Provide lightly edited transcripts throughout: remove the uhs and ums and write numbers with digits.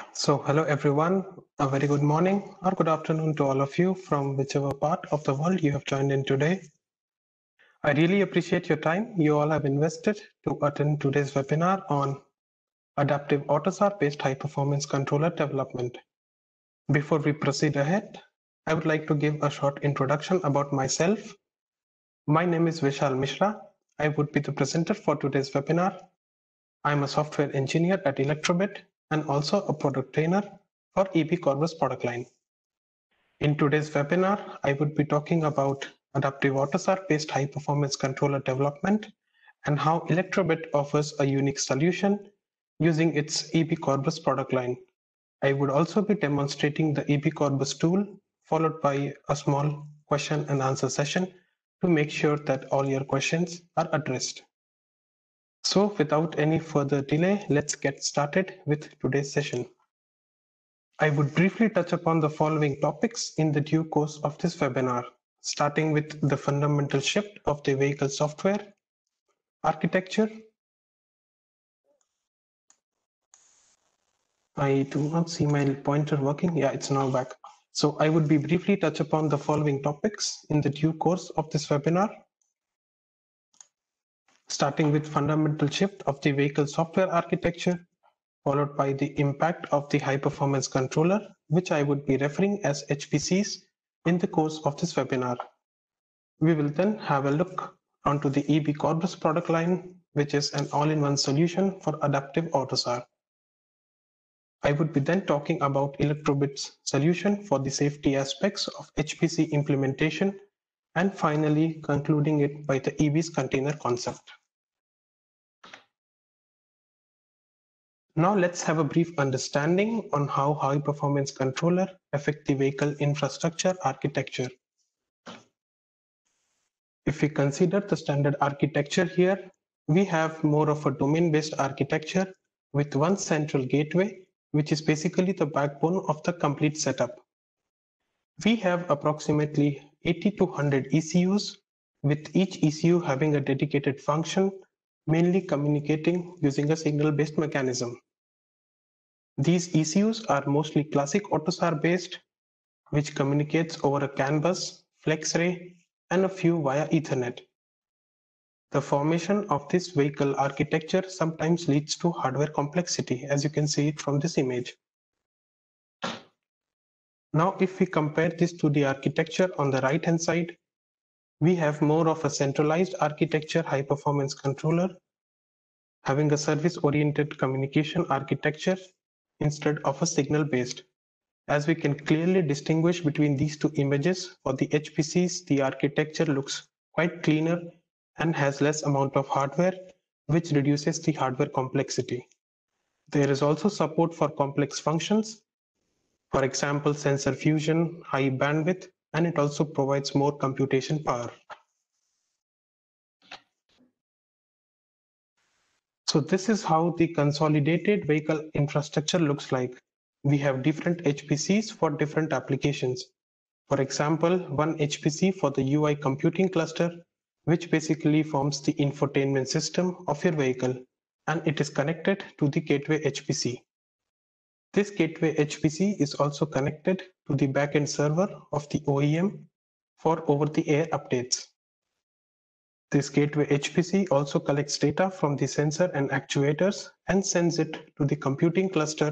Hello everyone, a very good morning or good afternoon to all of you from whichever part of the world you have joined in today. I really appreciate your time you all have invested to attend today's webinar on Adaptive AUTOSAR based high performance controller development. Before we proceed ahead, I would like to give a short introduction about myself. My name is Vishal Mishra. I would be the presenter for today's webinar. I'm a software engineer at Electrobit and also a product trainer for EB Corbus product line. In today's webinar, I would be talking about Adaptive AUTOSAR based high performance controller development and how Electrobit offers a unique solution using its EB Corbus product line. I would also be demonstrating the EB Corbus tool followed by a small question and answer session to make sure that all your questions are addressed. So without any further delay, let's get started with today's session. I would briefly touch upon the following topics in the due course of this webinar, starting with the fundamental shift of the vehicle software architecture. I do not see my pointer working. Yeah, it's now back. So I would be briefly touch upon the following topics in the due course of this webinar, starting with fundamental shift of the vehicle software architecture, followed by the impact of the high performance controller, which I would be referring as HPCs in the course of this webinar. We will then have a look onto the EB Corbus product line, which is an all-in-one solution for adaptive AUTOSAR. I would be then talking about Electrobit's solution for the safety aspects of HPC implementation, and finally concluding it by the EB's container concept. Now let's have a brief understanding on how high performance controller affect the vehicle infrastructure architecture. If we consider the standard architecture here, we have more of a domain-based architecture with one central gateway, which is basically the backbone of the complete setup. We have approximately 80 to 100 ECUs, with each ECU having a dedicated function, mainly communicating using a signal-based mechanism. These ECUs are mostly classic AUTOSAR based, which communicates over a CAN bus, FlexRay, and a few via Ethernet. The formation of this vehicle architecture sometimes leads to hardware complexity, as you can see it from this image. Now, if we compare this to the architecture on the right-hand side, we have more of a centralized architecture high-performance controller, having a service-oriented communication architecture instead of a signal-based. As we can clearly distinguish between these two images, for the HPCs, the architecture looks quite cleaner and has less amount of hardware, which reduces the hardware complexity. There is also support for complex functions, for example, sensor fusion, high bandwidth, and it also provides more computation power. So this is how the consolidated vehicle infrastructure looks like. We have different HPCs for different applications. For example, one HPC for the UI computing cluster, which basically forms the infotainment system of your vehicle, and it is connected to the gateway HPC. This gateway HPC is also connected to the backend server of the OEM for over-the-air updates. This gateway HPC also collects data from the sensor and actuators and sends it to the computing cluster,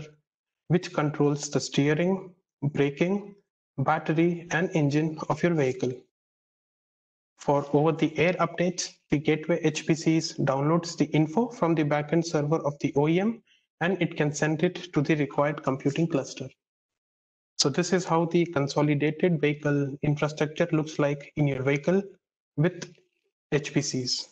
which controls the steering, braking, battery, and engine of your vehicle. For over-the-air updates, the gateway HPCs downloads the info from the backend server of the OEM, and it can send it to the required computing cluster. So this is how the consolidated vehicle infrastructure looks like in your vehicle with HPCs.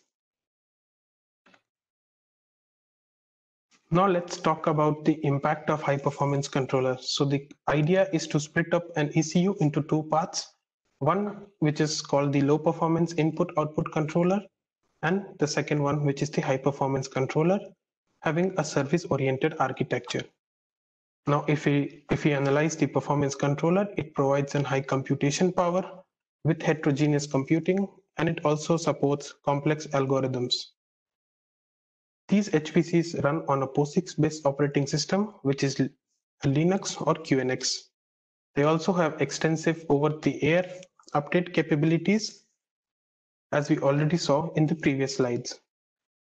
Now let's talk about the impact of high performance controllers. So the idea is to split up an ECU into two parts. One which is called the low performance input output controller, and the second one which is the high performance controller, having a service oriented architecture. Now if we analyze the performance controller, it provides a high computation power with heterogeneous computing, and it also supports complex algorithms. These HPCs run on a POSIX based operating system, which is Linux or QNX. They also have extensive over-the-air update capabilities, as we already saw in the previous slides.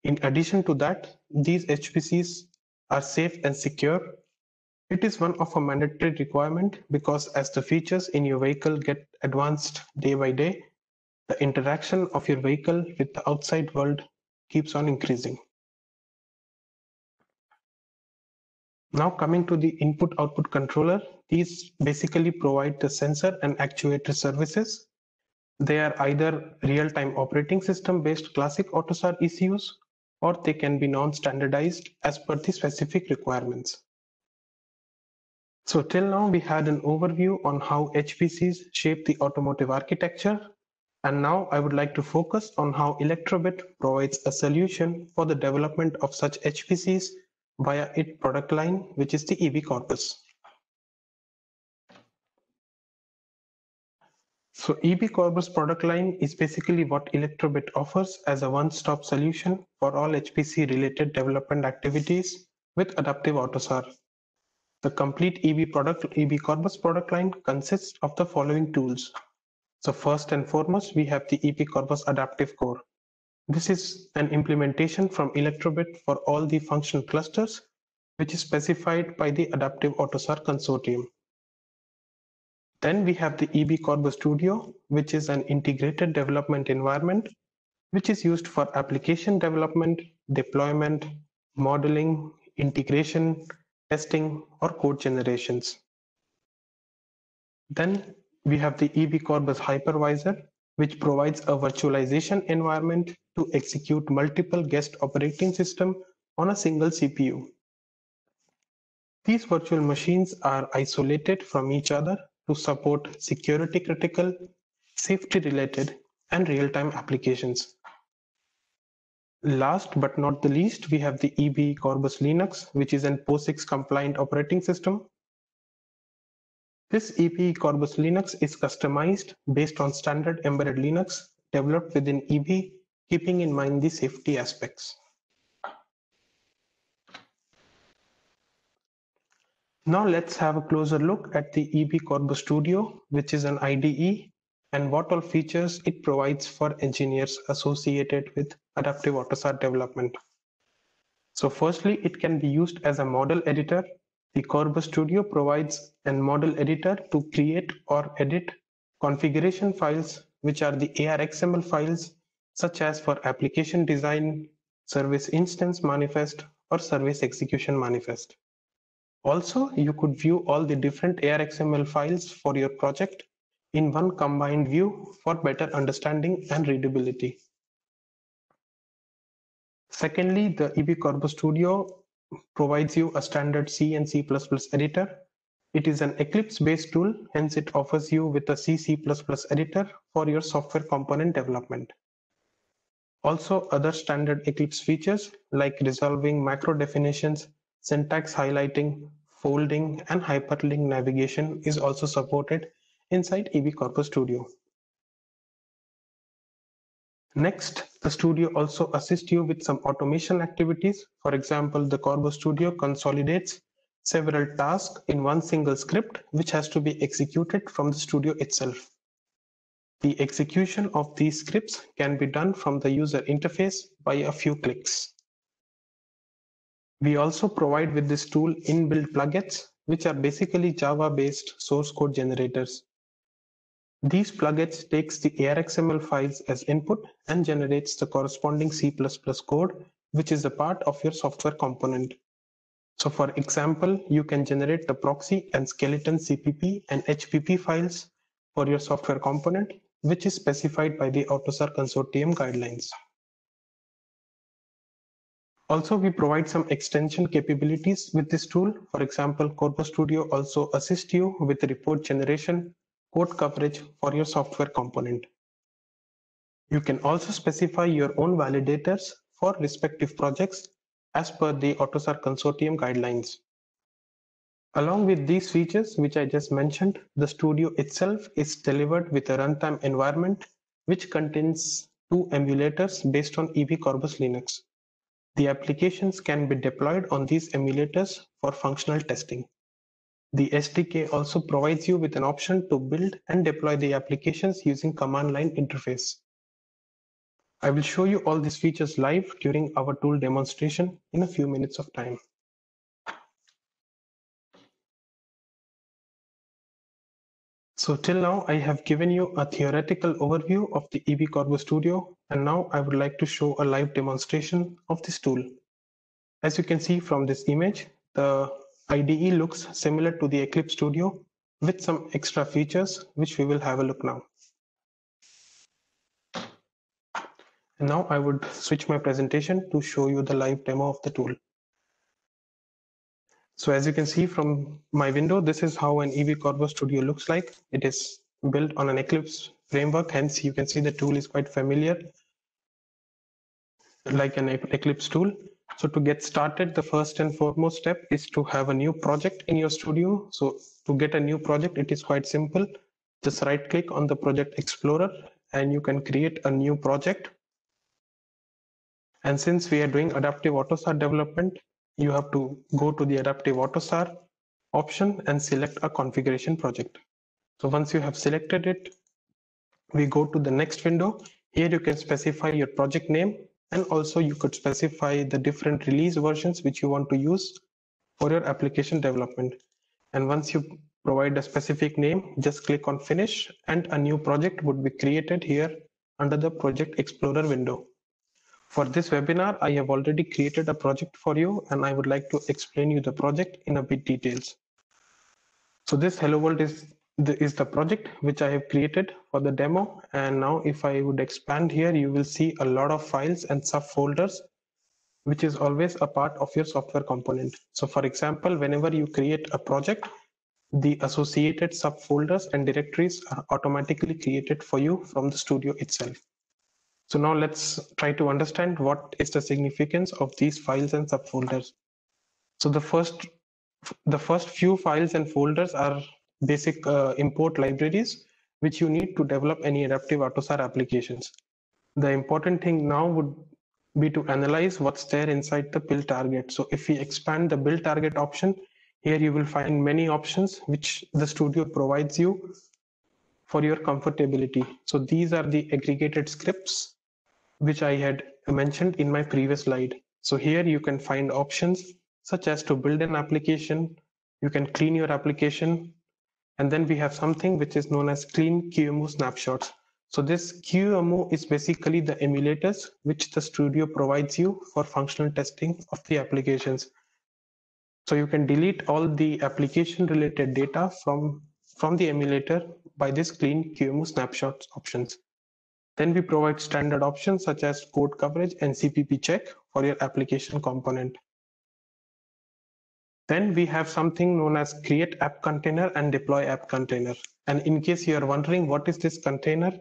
In addition to that, these HPCs are safe and secure. It is one of a mandatory requirement because as the features in your vehicle get advanced day by day, the interaction of your vehicle with the outside world keeps on increasing. Now coming to the input-output controller, these basically provide the sensor and actuator services. They are either real-time operating system based classic AUTOSAR ECUs, or they can be non-standardized as per the specific requirements. So till now we had an overview on how HPCs shape the automotive architecture, and now I would like to focus on how Electrobit provides a solution for the development of such HPCs via its product line, which is the EB Corbus. So EB Corbus product line is basically what Electrobit offers as a one-stop solution for all HPC related development activities with adaptive AUTOSAR. The complete EB Corbus product line consists of the following tools. So first and foremost, we have the EB Corbus Adaptive Core. This is an implementation from Electrobit for all the function clusters, which is specified by the Adaptive AUTOSAR Consortium. Then we have the EB Corbus Studio, which is an integrated development environment, which is used for application development, deployment, modeling, integration, testing, or code generations. Then we have the EB Corbus Hypervisor, which provides a virtualization environment to execute multiple guest operating systems on a single CPU. These virtual machines are isolated from each other to support security critical, safety related, and real-time applications. Last but not the least, we have the EB Corbus Linux, which is an POSIX compliant operating system. This EB Corbus Linux is customized based on standard embedded Linux developed within EB, keeping in mind the safety aspects. Now let's have a closer look at the EB Corbus Studio, which is an IDE, and what all features it provides for engineers associated with adaptive AUTOSAR development. So firstly, it can be used as a model editor. The Corbus Studio provides a model editor to create or edit configuration files, which are the ARXML files, such as for application design, service instance manifest, or service execution manifest. Also, you could view all the different ARXML files for your project in one combined view for better understanding and readability. Secondly, the EB Corbus Studio provides you a standard C and C++ editor. It is an Eclipse-based tool, hence it offers you with a C++ editor for your software component development. Also, other standard Eclipse features like resolving macro definitions, syntax highlighting, folding, and hyperlink navigation is also supported inside EB Corbus Studio. Next, the Studio also assists you with some automation activities. For example, the Corbus Studio consolidates several tasks in one single script, which has to be executed from the Studio itself. The execution of these scripts can be done from the user interface by a few clicks. We also provide with this tool inbuilt plugins, which are basically Java-based source code generators. These plugins takes the ARXML files as input and generates the corresponding C++ code, which is a part of your software component. So for example, you can generate the proxy and skeleton CPP and HPP files for your software component, which is specified by the AUTOSAR Consortium guidelines. Also, we provide some extension capabilities with this tool. For example, Corbus Studio also assists you with report generation, code coverage for your software component. You can also specify your own validators for respective projects as per the AUTOSAR Consortium guidelines. Along with these features, which I just mentioned, the Studio itself is delivered with a runtime environment which contains 2 emulators based on EB Corbus Linux. The applications can be deployed on these emulators for functional testing. The SDK also provides you with an option to build and deploy the applications using command line interface. I will show you all these features live during our tool demonstration in a few minutes of time. So till now, I have given you a theoretical overview of the EB Corbus Studio, and now I would like to show a live demonstration of this tool. As you can see from this image, the IDE looks similar to the Eclipse Studio with some extra features, which we will have a look now. And now I would switch my presentation to show you the live demo of the tool. So as you can see from my window, this is how an EB Corbus Studio looks like. It is built on an Eclipse framework, hence you can see the tool is quite familiar, like an Eclipse tool. So to get started, the first and foremost step is to have a new project in your studio. So to get a new project, it is quite simple. Just right click on the Project Explorer and you can create a new project. And since we are doing adaptive AUTOSAR development, you have to go to the adaptive AUTOSAR option and select a configuration project. So once you have selected it, we go to the next window. Here you can specify your project name, and also you could specify the different release versions which you want to use for your application development. And once you provide a specific name, just click on Finish and a new project would be created here under the Project Explorer window. For this webinar, I have already created a project for you, and I would like to explain you the project in a bit details. So this Hello World is the project which I have created for the demo. And now if I would expand here, you will see a lot of files and subfolders, which is always a part of your software component. So for example, whenever you create a project, the associated subfolders and directories are automatically created for you from the studio itself. So now let's try to understand what is the significance of these files and subfolders. So the first few files and folders are basic import libraries which you need to develop any adaptive AUTOSAR applications. The important thing now would be to analyze what's there inside the build target. So if we expand the build target option, here you will find many options which the studio provides you for your comfortability. So these are the aggregated scripts which I had mentioned in my previous slide. So here you can find options such as to build an application, you can clean your application, and then we have something which is known as clean QEMU snapshots. So this QEMU is basically the emulators which the studio provides you for functional testing of the applications. So you can delete all the application related data from the emulator by this clean QEMU snapshots options. Then we provide standard options such as code coverage and CPP check for your application component. Then we have something known as create app container and deploy app container. And in case you are wondering what is this container,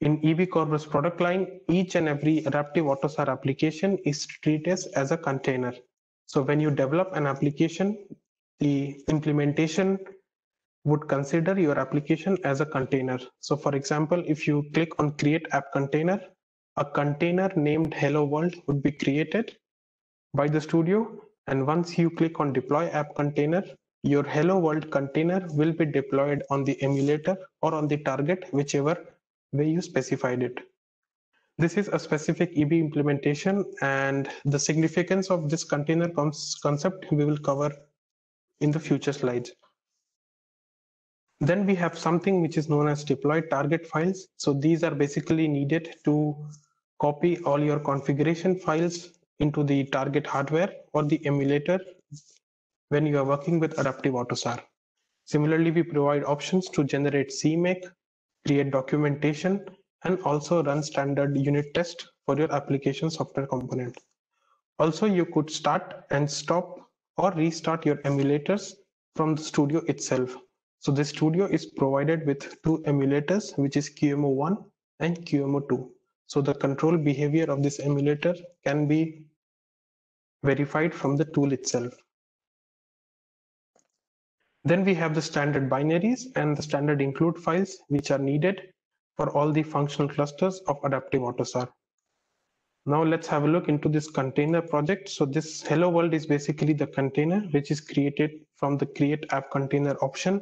in EB Corbus product line, each and every adaptive AUTOSAR application is treated as a container. So when you develop an application, the implementation would consider your application as a container. So for example, if you click on create app container, a container named Hello World would be created by the studio. And once you click on deploy app container, your Hello World container will be deployed on the emulator or on the target, whichever way you specified it. This is a specific EB implementation, and the significance of this container concept we will cover in the future slides. Then we have something which is known as deployed target files. So these are basically needed to copy all your configuration files into the target hardware or the emulator when you are working with adaptive AUTOSAR. Similarly, we provide options to generate CMake, create documentation, and also run standard unit test for your application software component. Also, you could start and stop or restart your emulators from the studio itself. So the studio is provided with two emulators, which is QEMU1 and QEMU2. So the control behavior of this emulator can be verified from the tool itself. Then we have the standard binaries and the standard include files, which are needed for all the functional clusters of adaptive AUTOSAR. Now let's have a look into this container project. So this hello world is basically the container which is created from the create app container option,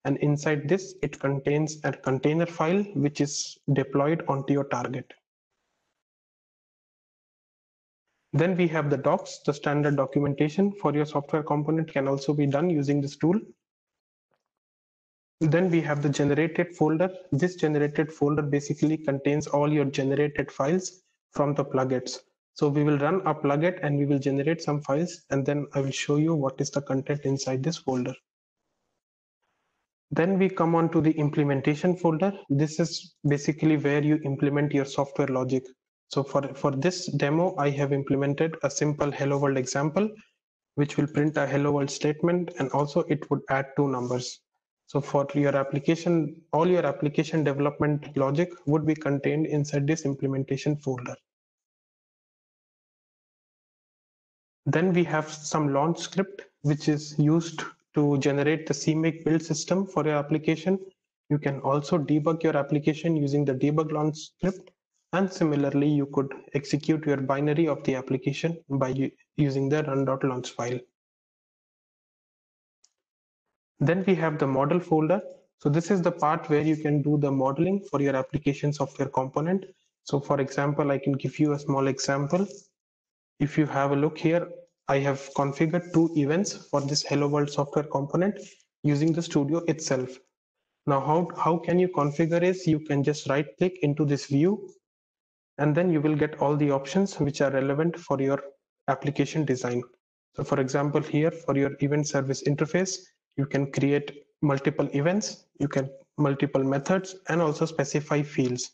and inside this it contains a container file which is deployed onto your target. Then we have the docs. The standard documentation for your software component can also be done using this tool. Then we have the generated folder. This generated folder basically contains all your generated files from the plugins. So we will run a plugin and we will generate some files, and then I will show you what is the content inside this folder. Then we come on to the implementation folder. This is basically where you implement your software logic. So for this demo, I have implemented a simple hello world example, which will print a hello world statement, and also it would add 2 numbers. So for your application, all your application development logic would be contained inside this implementation folder. Then we have some launch script, which is used to generate the CMake build system for your application. You can also debug your application using the debug launch script. And similarly, you could execute your binary of the application by using the run.launch file. Then we have the model folder. So this is the part where you can do the modeling for your application software component. So for example, I can give you a small example. If you have a look here, I have configured 2 events for this hello world software component using the studio itself. Now how can you configure is you can just right click into this view, and then you will get all the options which are relevant for your application design. So for example, here for your event service interface, you can create multiple events, you can multiple methods, and also specify fields.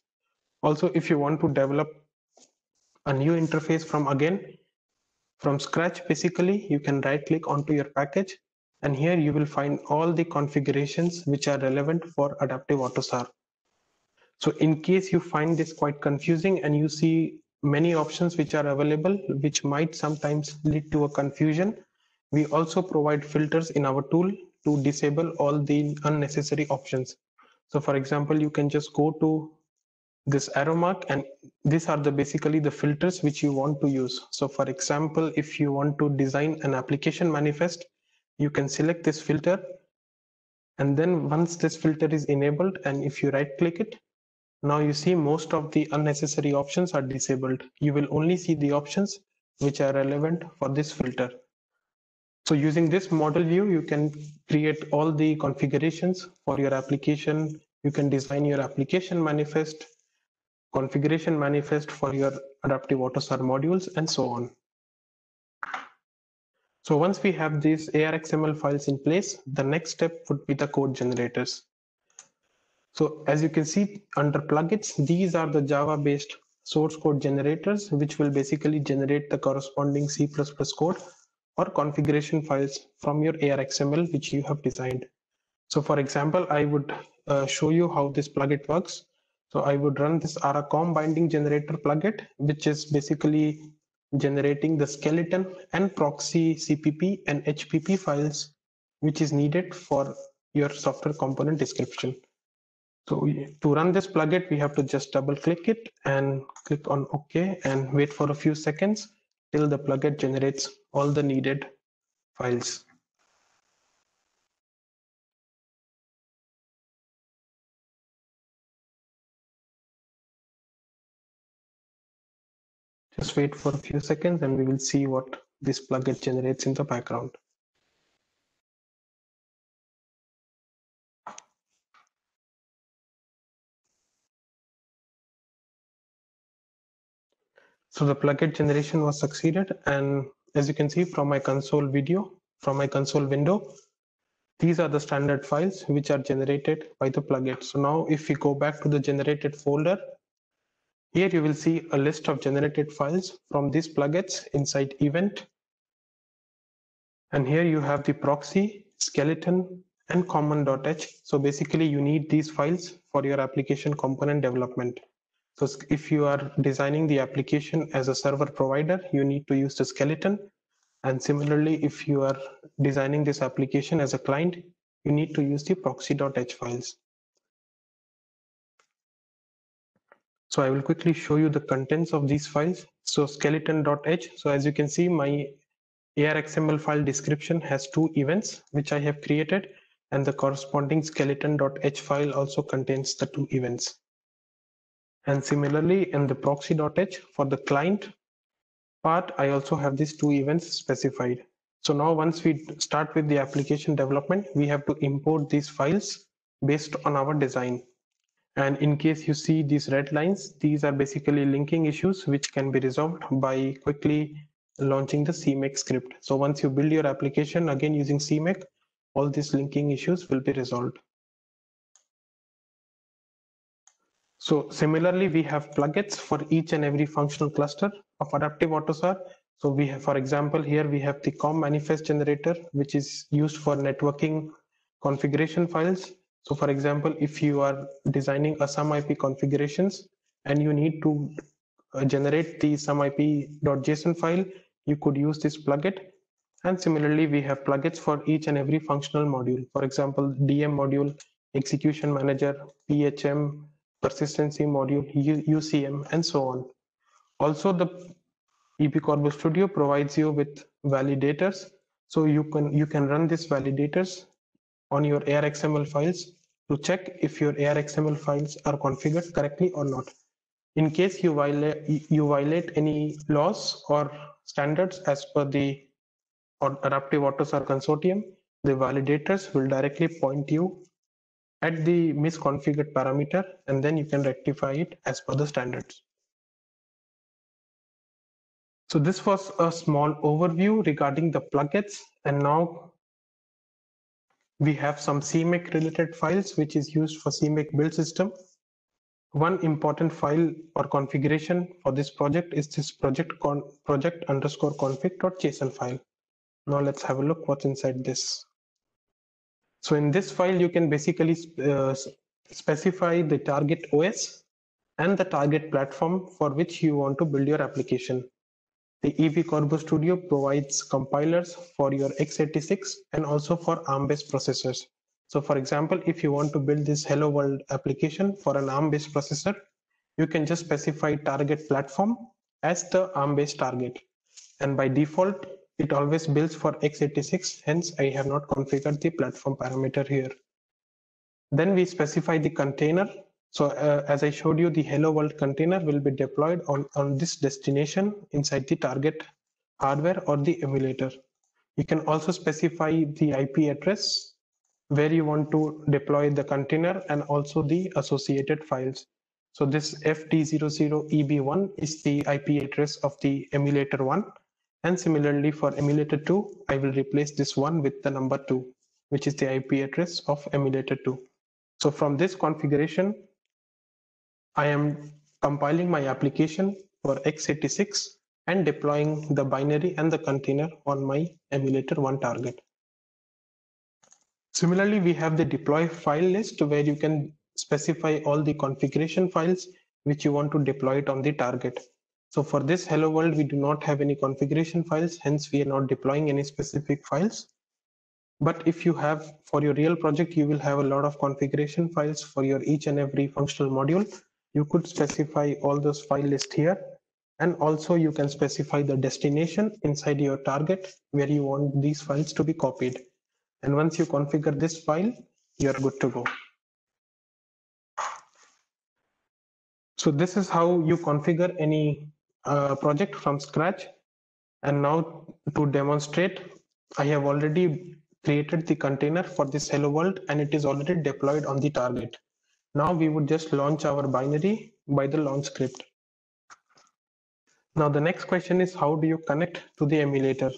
Also, if you want to develop a new interface from scratch, basically, you can right click onto your package, and here you will find all the configurations which are relevant for Adaptive AUTOSAR. So in case you find this quite confusing and you see many options which are available, which might sometimes lead to a confusion, we also provide filters in our tool to disable all the unnecessary options. So for example, you can just go to this arrow mark, and these are basically the filters which you want to use. So for example, if you want to design an application manifest, you can select this filter, and then once this filter is enabled, and if you right click it, now you see most of the unnecessary options are disabled. You will only see the options which are relevant for this filter. So using this model view, you can create all the configurations for your application. You can design your application manifest, configuration manifest for your Adaptive AUTOSAR modules, and so on. So once we have these ARXML files in place, the next step would be the code generators. So as you can see under plugins, these are the Java-based source code generators, which will basically generate the corresponding C++ code or configuration files from your ARXML which you have designed. So for example, I would show you how this plugin works. So I would run this aracom binding generator plugin, which is basically generating the skeleton and proxy CPP and HPP files, which is needed for your software component description. So to run this plugin, we have to just double click it and click on OK and wait for a few seconds till the plugin generates all the needed files. Just wait for a few seconds and we will see what this plugin generates in the background. So the plugin generation was succeeded, and as you can see from my console window, these are the standard files which are generated by the plugin. So now if we go back to the generated folder, here you will see a list of generated files from these plugins inside event. And here you have the proxy, skeleton, and common.h. So basically you need these files for your application component development. So if you are designing the application as a server provider, you need to use the skeleton. And similarly, if you are designing this application as a client, you need to use the proxy.h files. So I will quickly show you the contents of these files. So skeleton.h. So as you can see, my ARXML file description has two events which I have created, and the corresponding skeleton.h file also contains the two events. And similarly, in the proxy.h for the client part, I also have these two events specified. So now once we start with the application development, we have to import these files based on our design. And in case you see these red lines, these are basically linking issues which can be resolved by quickly launching the CMake script. So once you build your application again using CMake, all these linking issues will be resolved. So similarly, we have plugins for each and every functional cluster of Adaptive AUTOSAR. So we have, for example, here we have the COM manifest generator, which is used for networking configuration files. So for example, if you are designing a SumIP configurations and you need to generate the SumIP.json file, you could use this plugin. And similarly, we have plugins for each and every functional module. For example, DM module, execution manager, PHM, persistency module, UCM, and so on. Also, the EP Corbus Studio provides you with validators. So you can run these validators on your ARXML files to check if your ARXML files are configured correctly or not. In case you violate any laws or standards as per the Adaptive AUTOSAR consortium, the validators will directly point you at the misconfigured parameter, and then you can rectify it as per the standards. So this was a small overview regarding the plugins, and now we have some CMake related files which is used for CMake build system. One important file or configuration for this project is this project_config.json file. Now let's have a look what's inside this. So in this file, you can basically specify the target OS and the target platform for which you want to build your application. The EP Corbus Studio provides compilers for your x86 and also for ARM-based processors. So for example, if you want to build this Hello World application for an ARM-based processor, you can just specify target platform as the ARM-based target. And by default, it always builds for x86, hence I have not configured the platform parameter here. Then we specify the container. So as I showed you, the Hello World container will be deployed on this destination inside the target hardware or the emulator. You can also specify the IP address where you want to deploy the container and also the associated files. So this FD00EB1 is the IP address of the emulator 1. And similarly for emulator 2, I will replace this one with the number 2, which is the IP address of emulator 2. So from this configuration, I am compiling my application for x86 and deploying the binary and the container on my emulator 1 target. Similarly, we have the deploy file list where you can specify all the configuration files which you want to deploy it on the target. So for this Hello World, we do not have any configuration files, hence we are not deploying any specific files. But if you have for your real project, you will have a lot of configuration files for your each and every functional module. You could specify all those file list here. And also you can specify the destination inside your target where you want these files to be copied. And once you configure this file, you're good to go. So this is how you configure any project from scratch. And now to demonstrate, I have already created the container for this Hello World and it is already deployed on the target. Now we would just launch our binary by the launch script. Now the next question is, how do you connect to the emulator?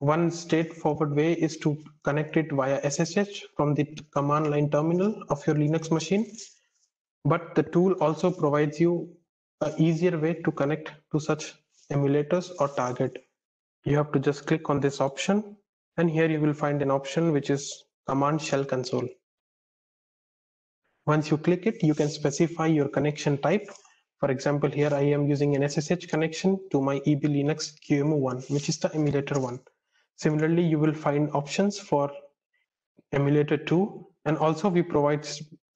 One straightforward way is to connect it via SSH from the command line terminal of your Linux machine. But the tool also provides you an easier way to connect to such emulators or target. You have to just click on this option, and here you will find an option which is Command Shell Console. Once you click it, you can specify your connection type. For example, here I am using an SSH connection to my EB Linux QEMU1, which is the emulator 1. Similarly, you will find options for emulator 2, and also we provide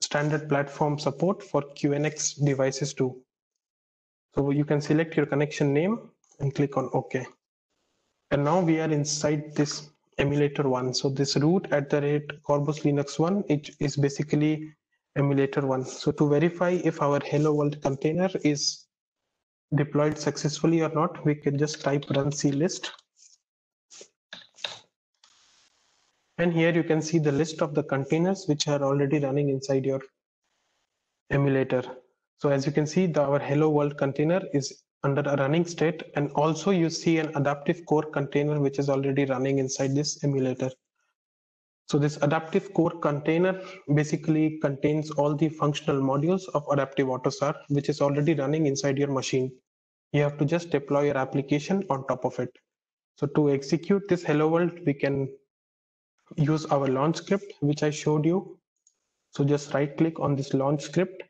standard platform support for QNX devices too. So you can select your connection name and click on OK. And now we are inside this emulator one. So this root @ Corbus Linux 1, it is basically emulator one. So to verify if our hello world container is deployed successfully or not, we can just type run clist. And here you can see the list of the containers which are already running inside your emulator. So as you can see, our hello world container is under a running state, and also you see an adaptive core container which is already running inside this emulator. So this adaptive core container basically contains all the functional modules of Adaptive AUTOSAR, which is already running inside your machine. You have to just deploy your application on top of it. So to execute this hello world, we can use our launch script, which I showed you. So just right click on this launch script,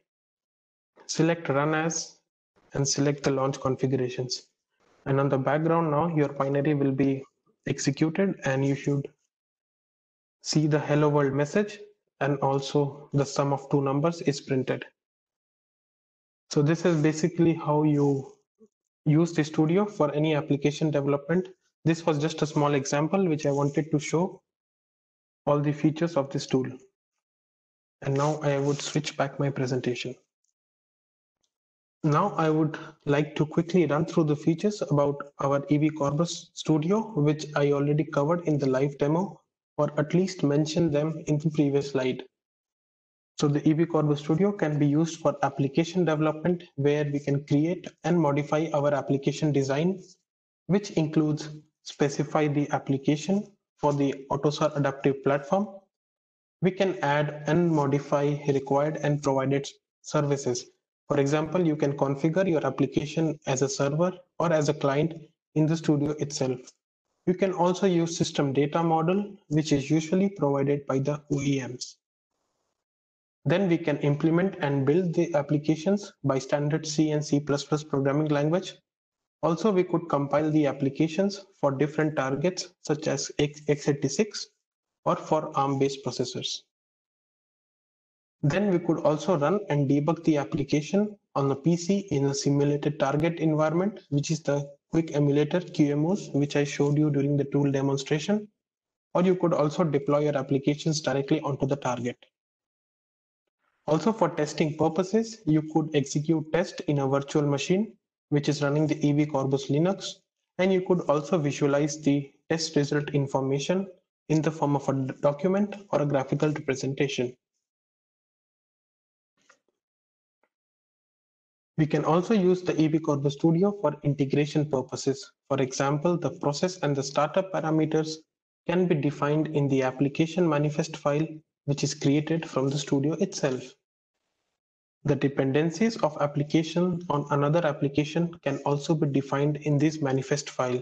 select run as, and select the launch configurations. And on the background now, your binary will be executed and you should see the hello world message, and also the sum of two numbers is printed. So this is basically how you use the studio for any application development. This was just a small example which I wanted to show all the features of this tool. And now I would switch back my presentation. Now I would like to quickly run through the features about our EV Corbus Studio, which I already covered in the live demo, or at least mentioned them in the previous slide. So the EV Corbus Studio can be used for application development, where we can create and modify our application design, which includes specify the application for the AUTOSAR adaptive platform. We can add and modify required and provided services. For example, you can configure your application as a server or as a client in the studio itself. You can also use system data model, which is usually provided by the OEMs. Then we can implement and build the applications by standard C and C++ programming language. Also, we could compile the applications for different targets such as x86 or for ARM-based processors. Then we could also run and debug the application on the PC in a simulated target environment, which is the quick emulator QEMUs, which I showed you during the tool demonstration. Or you could also deploy your applications directly onto the target. Also, for testing purposes, you could execute test in a virtual machine, which is running the EV Corbus Linux, and you could also visualize the test result information in the form of a document or a graphical representation. We can also use the EV Corbus Studio for integration purposes. For example, the process and the startup parameters can be defined in the application manifest file, which is created from the studio itself. The dependencies of application on another application can also be defined in this manifest file.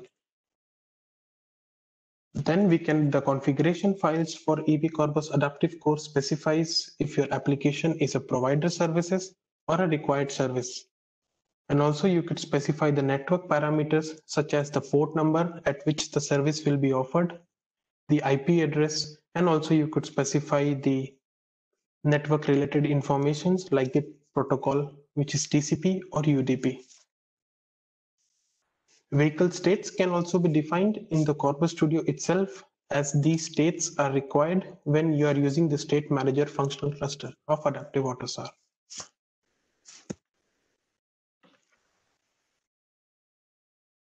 Then the configuration files for EV Corbus Adaptive Core specifies if your application is a provider services or a required service. And also you could specify the network parameters such as the port number at which the service will be offered, the IP address, and also you could specify the network related informations like the protocol, which is TCP or UDP. Vehicle states can also be defined in the Corbus Studio itself, as these states are required when you are using the state manager functional cluster of Adaptive AUTOSAR.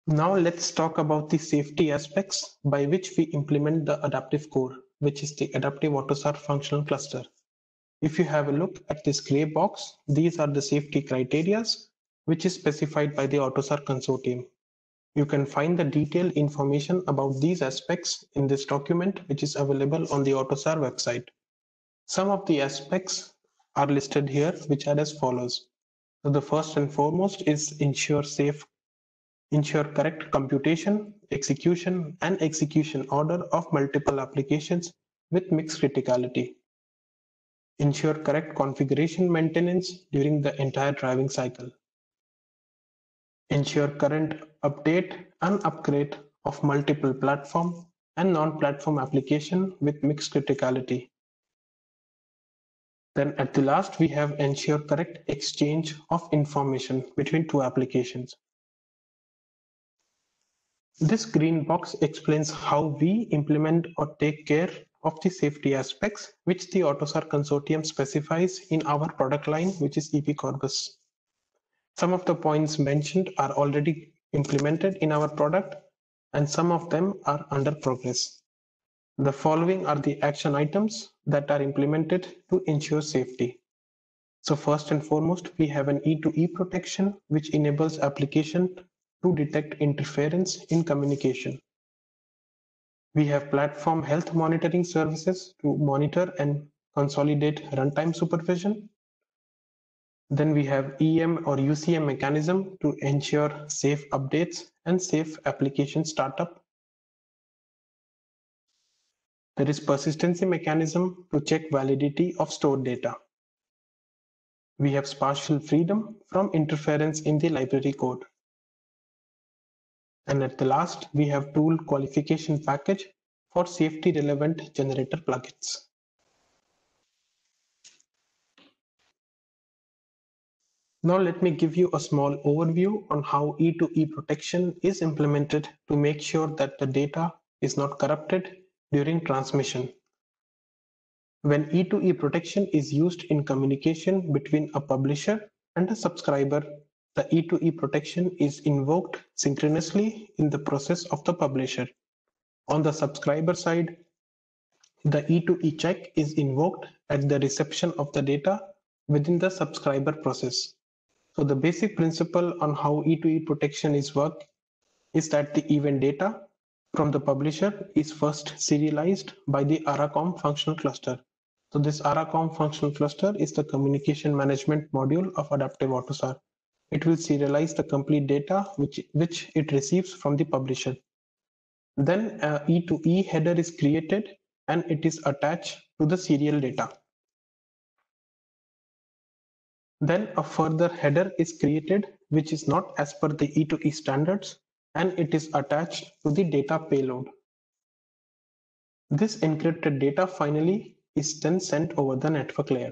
Now let's talk about the safety aspects by which we implement the adaptive core, which is the Adaptive AUTOSAR functional cluster. If you have a look at this gray box, these are the safety criteria which is specified by the AUTOSAR consortium. You can find the detailed information about these aspects in this document, which is available on the AUTOSAR website. Some of the aspects are listed here, which are as follows. So the first and foremost is ensure correct computation, execution, and execution order of multiple applications with mixed criticality. Ensure correct configuration maintenance during the entire driving cycle. Ensure current update and upgrade of multiple platform and non-platform application with mixed criticality. Then at the last, we have ensure correct exchange of information between two applications. This green box explains how we implement or take care of the safety aspects which the AUTOSAR consortium specifies in our product line, which is EP Corbus. Some of the points mentioned are already implemented in our product, and some of them are under progress. The following are the action items that are implemented to ensure safety. So first and foremost, we have an E2E protection, which enables application to detect interference in communication. We have platform health monitoring services to monitor and consolidate runtime supervision. Then we have EM or UCM mechanism to ensure safe updates and safe application startup. There is persistency mechanism to check validity of stored data. We have partial freedom from interference in the library code. And at the last, we have tool qualification package for safety relevant generator plugins. Now let me give you a small overview on how E2E protection is implemented to make sure that the data is not corrupted during transmission. When E2E protection is used in communication between a publisher and a subscriber, the E2E protection is invoked synchronously in the process of the publisher. On the subscriber side, the E2E check is invoked at the reception of the data within the subscriber process. So the basic principle on how E2E protection is worked is that the event data from the publisher is first serialized by the ARACOM functional cluster. So this ARACOM functional cluster is the communication management module of Adaptive AUTOSAR. It will serialize the complete data which it receives from the publisher. Then a E2E header is created and it is attached to the serial data. Then a further header is created which is not as per the E2E standards, and it is attached to the data payload. This encrypted data finally is then sent over the network layer.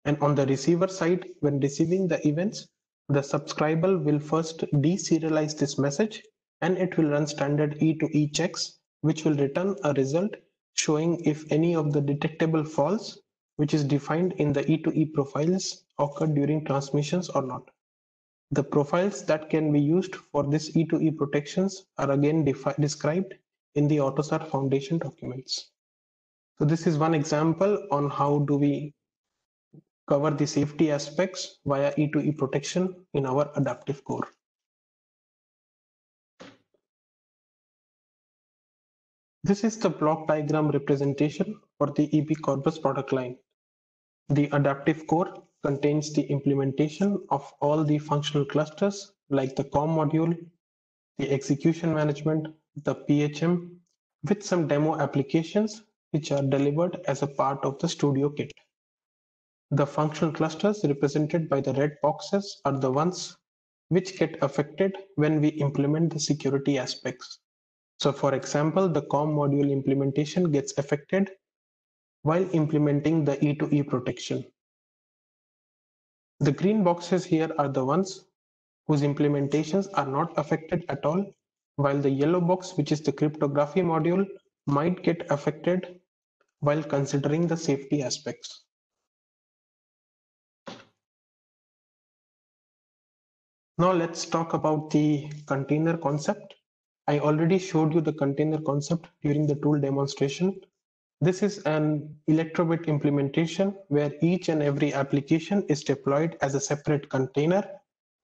And on the receiver side, when receiving the events, the subscriber will first deserialize this message and it will run standard E2E checks, which will return a result showing if any of the detectable faults, which is defined in the E2E profiles, occurred during transmissions or not. The profiles that can be used for this E2E protections are again described in the AUTOSAR Foundation documents. So this is one example on how do we cover the safety aspects via E2E protection in our adaptive core. This is the block diagram representation for the EP Corbus product line. The adaptive core contains the implementation of all the functional clusters like the COM module, the execution management, the PHM, with some demo applications which are delivered as a part of the Studio Kit. The functional clusters represented by the red boxes are the ones which get affected when we implement the security aspects. So for example, the COM module implementation gets affected while implementing the E2E protection. The green boxes here are the ones whose implementations are not affected at all, while the yellow box, which is the cryptography module, might get affected while considering the safety aspects. Now let's talk about the container concept. I already showed you the container concept during the tool demonstration. This is an electrobit implementation where each and every application is deployed as a separate container,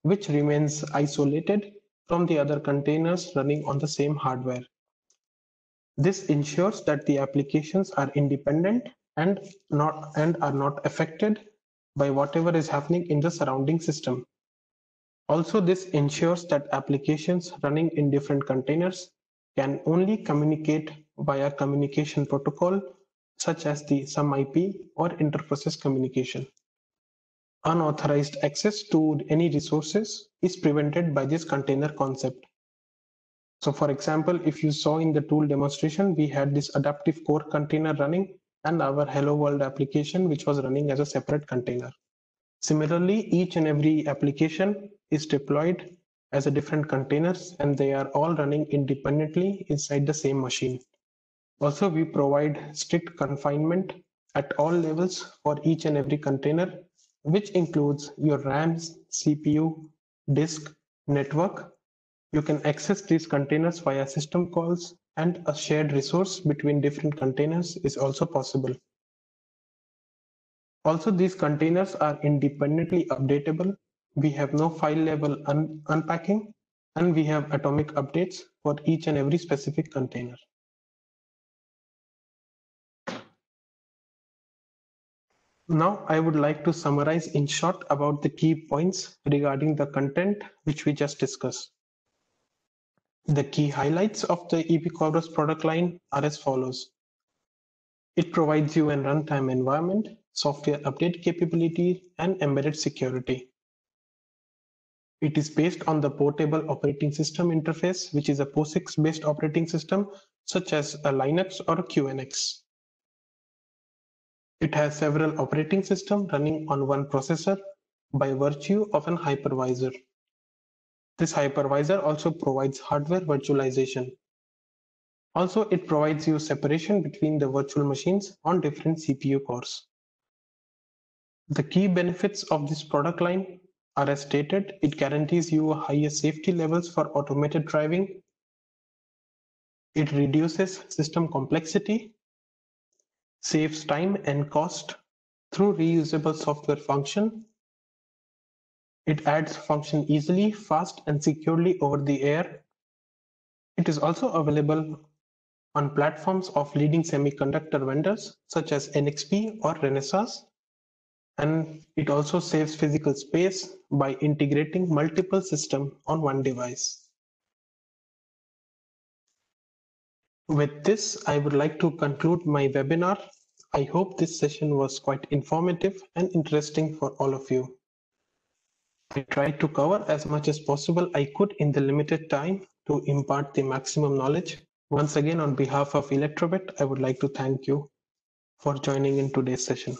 which remains isolated from the other containers running on the same hardware. This ensures that the applications are independent and are not affected by whatever is happening in the surrounding system. Also, this ensures that applications running in different containers can only communicate via communication protocol such as the SUM-IP or interprocess communication. Unauthorized access to any resources is prevented by this container concept. So for example, if you saw in the tool demonstration, we had this adaptive core container running and our Hello World application, which was running as a separate container. Similarly, each and every application is deployed as a different containers, and they are all running independently inside the same machine. Also, we provide strict confinement at all levels for each and every container, which includes your RAMs, CPU, disk, network. You can access these containers via system calls, and a shared resource between different containers is also possible. Also, these containers are independently updatable. We have no file level unpacking, and we have atomic updates for each and every specific container. Now, I would like to summarize in short about the key points regarding the content which we just discussed. The key highlights of the Corbus product line are as follows. It provides you a runtime environment, software update capability, and embedded security. It is based on the portable operating system interface, which is a POSIX-based operating system, such as a Linux or a QNX. It has several operating systems running on one processor by virtue of an hypervisor. This hypervisor also provides hardware virtualization. Also, it provides you separation between the virtual machines on different CPU cores. The key benefits of this product line are as stated. It guarantees you higher safety levels for automated driving. It reduces system complexity, saves time and cost through reusable software function. It adds function easily, fast, and securely over the air. It is also available on platforms of leading semiconductor vendors such as NXP or Renesas. And it also saves physical space by integrating multiple systems on one device. With this, I would like to conclude my webinar. I hope this session was quite informative and interesting for all of you. I tried to cover as much as possible I could in the limited time to impart the maximum knowledge. Once again, on behalf of Electrobit, I would like to thank you for joining in today's session.